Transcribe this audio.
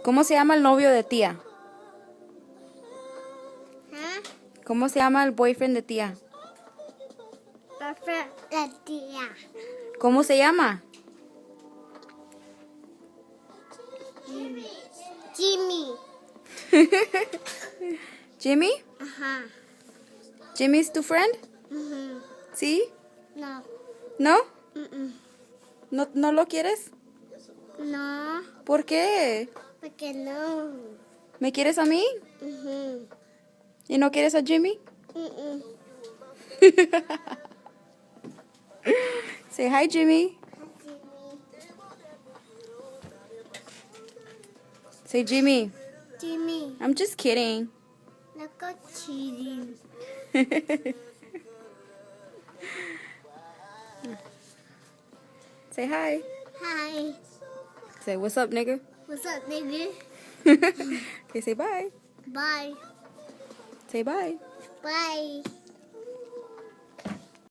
¿Cómo se llama el novio de tía? ¿Ah? ¿Cómo se llama el boyfriend de tía? La tía. ¿Cómo se llama? Jimmy. Jimmy? Ajá. Jimmy's tu friend? Ujú. ¿Sí? No. ¿No? Mm-mm. ¿No lo quieres? No. ¿Por qué? Porque no. ¿Me quieres a mí? Ujú. ¿Y no quieres a Jimmy? Mm-mm. Say hi, Jimmy. Say, Jimmy. Jimmy. I'm just kidding. Look cheating. Say hi. Hi. Say, what's up, nigga? What's up, nigga? Okay, say bye. Bye. Say bye. Bye.